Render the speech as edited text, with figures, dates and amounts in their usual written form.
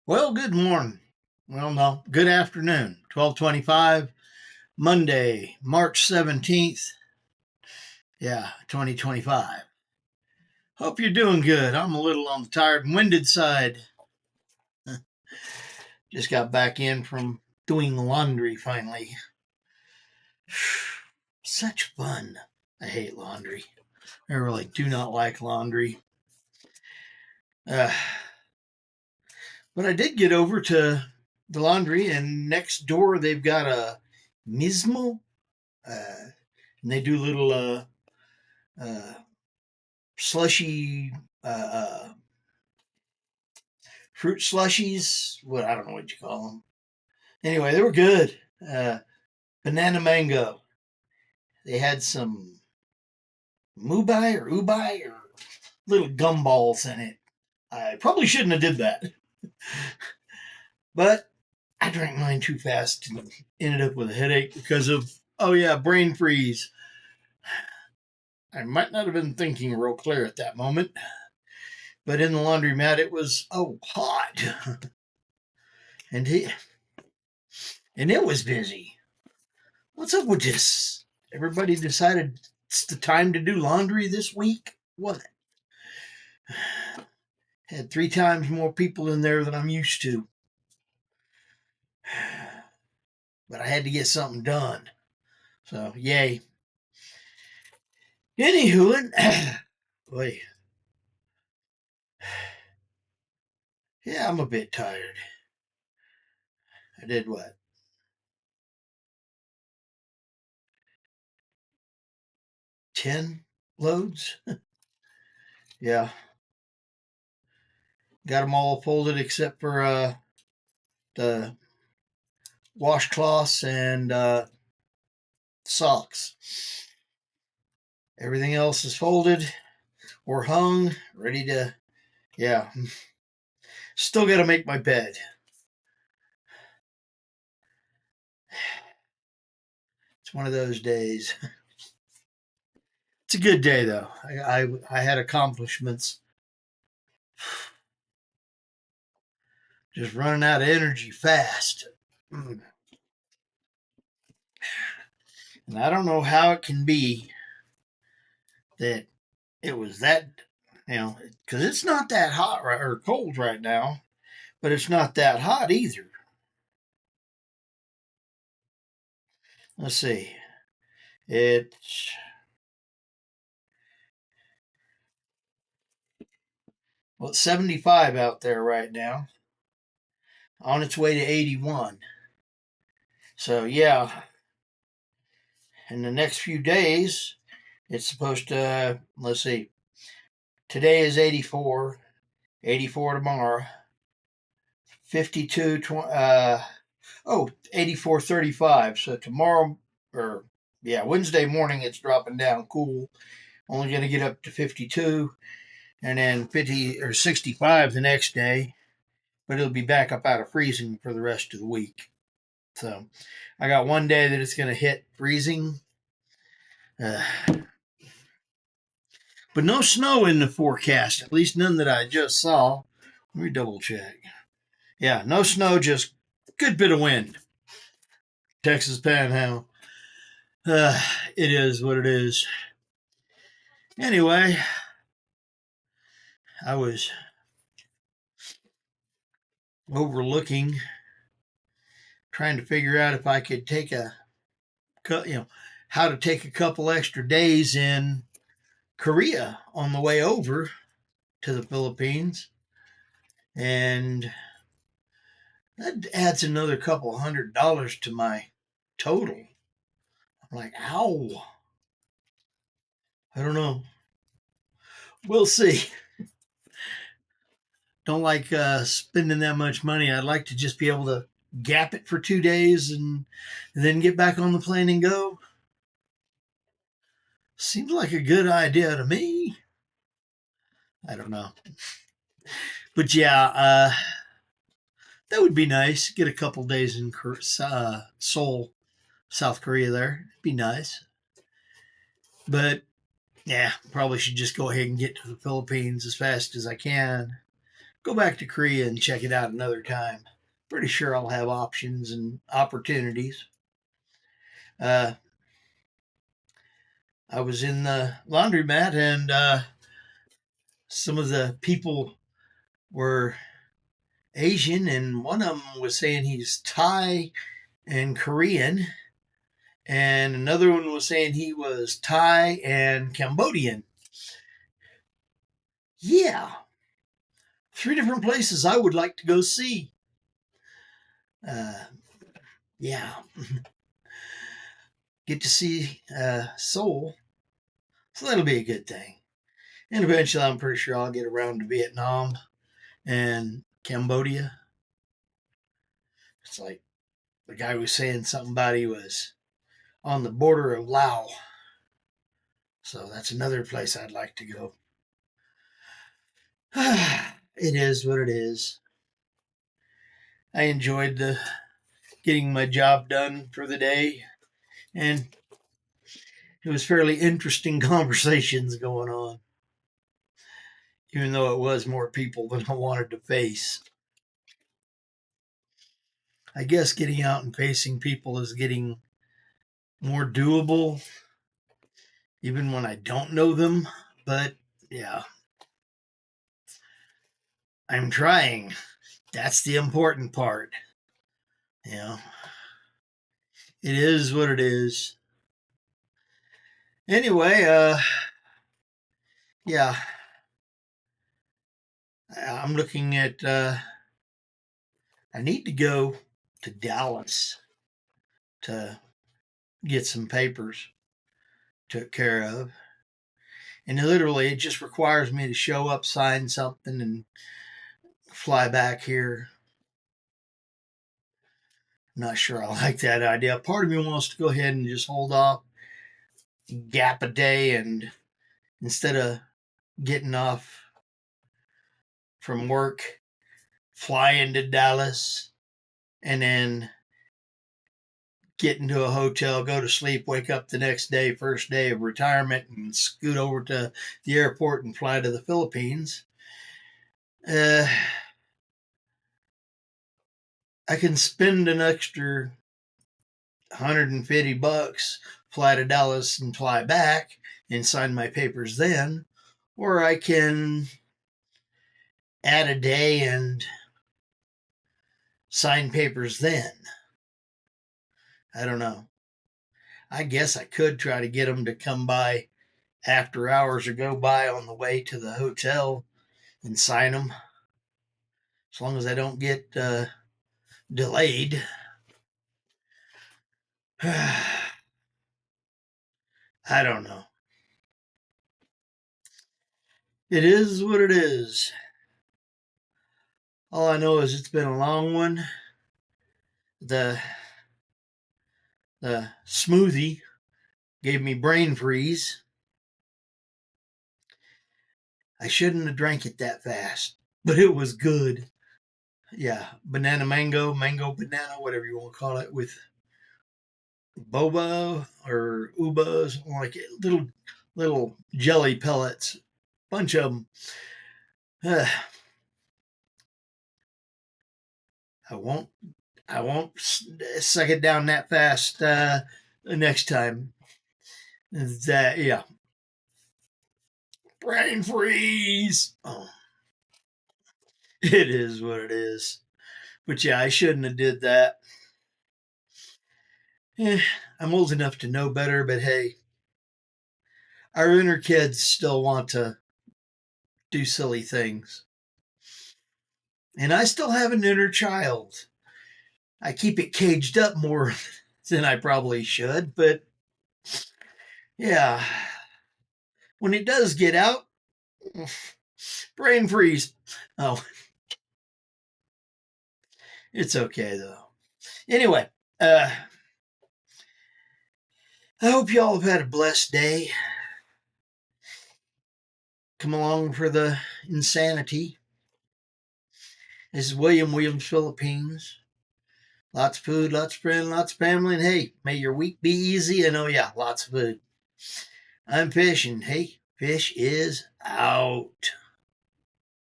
Well, good morning. Well, no, good afternoon. 12:25, Monday, March 17th. Yeah, 2025. Hope you're doing good. I'm a little on the tired and winded side. Just got back in from doing laundry finally. Such fun. I hate laundry. I really do not like laundry. Uh, but I did get over to the laundry, and next door they've got a Mismo. And they do little uh, slushy fruit slushies. What I don't know what you call them. Anyway, they were good. Banana mango. They had some mubai or ubai or little gumballs in it. I probably shouldn't have did that, but I drank mine too fast and ended up with a headache because of brain freeze. I might not have been thinking real clear at that moment, but in the laundromat it was hot, and he and it was busy. What's up with this? Everybody decided it's the time to do laundry this week? What? Had three times more people in there than I'm used to. But I had to get something done. So, yay. Anywho, boy, yeah, I'm a bit tired. I did what? 10 loads? Yeah. Got them all folded except for the washcloths and socks. Everything else is folded or hung, ready to, yeah. Still got to make my bed. It's one of those days. It's a good day though. I had accomplishments. Just running out of energy fast. And I don't know how it can be that it was that, because it's not that hot or cold right now, but it's not that hot either. Let's see. It's 75 out there right now, on its way to 81. So yeah, in the next few days, it's supposed to, let's see, today is 84, 84 tomorrow, 52, 84.35. So tomorrow, or yeah, Wednesday morning, it's dropping down cool. Only going to get up to 52, and then 50 or 65 the next day, but it'll be back up out of freezing for the rest of the week. So I got one day that it's going to hit freezing. Uh, but no snow in the forecast, at least none that I just saw. Let me double check. Yeah, no snow, just a good bit of wind. Texas Panhandle. Uh, it is what it is. Anyway, I was overlooking, trying to figure out if I could take how to take a couple extra days in Korea on the way over to the Philippines. And that adds another couple $100 to my total. I'm like, ow. I don't know. We'll see. Don't like spending that much money. I'd like to just be able to gap it for 2 days and then get back on the plane and go. Seems like a good idea to me. I don't know. But yeah, that would be nice. Get a couple days in Seoul, South Korea there. It'd be nice. But yeah, probably should just go ahead and get to the Philippines as fast as I can. go back to Korea and check it out another time. Pretty sure I'll have options and opportunities. I was in the laundromat and some of the people were Asian, and one of them was saying he's Thai and Korean, and another one was saying he was Thai and Cambodian. Yeah, 3 different places I would like to go see. Yeah, get to see Seoul, so that'll be a good thing. And eventually, I'm pretty sure I'll get around to Vietnam and Cambodia. It's like the guy was saying something about he was on the border of Laos. So that's another place I'd like to go. It is what it is. I enjoyed getting my job done for the day, and it was fairly interesting conversations going on, even though it was more people than I wanted to face. I guess getting out and facing people is getting more doable, even when I don't know them. But yeah, I'm trying. That's the important part. You know, it is what it is. Anyway, yeah, I'm looking at. I need to go to Dallas to get some papers took care of, and literally it just requires me to show up, sign something, and fly back here. I'm not sure I like that idea. Part of me wants to go ahead and just hold off, gap a day, and instead of getting off from work, fly into Dallas, and then get into a hotel, go to sleep, wake up the next day, first day of retirement, and scoot over to the airport and fly to the Philippines. I can spend an extra $150, fly to Dallas and fly back and sign my papers then, or I can add a day and sign papers then. I don't know. I guess I could try to get them to come by after hours or go by on the way to the hotel and sign them, as long as I don't get delayed. I don't know. It is what it is. All I know is it's been a long one. The smoothie gave me brain freeze. I shouldn't have drank it that fast, but it was good. Yeah, banana mango, mango banana, whatever you want to call it, with boba or uba, something like it. Little jelly pellets, bunch of them. I won't suck it down that fast next time. That yeah, brain freeze. Oh, it is what it is. But yeah, I shouldn't have did that. Eh, I'm old enough to know better, but hey, our inner kids still want to do silly things. And I still have an inner child. I keep it caged up more than I probably should, but yeah, when it does get out, brain freeze. Oh, it's okay though. Anyway, I hope y'all have had a blessed day. Come along for the insanity. This is Williams, Philippines. Lots of food, lots of friends, lots of family, and hey, may your week be easy. And oh yeah, lots of food. I'm fishing. Hey, fish is out.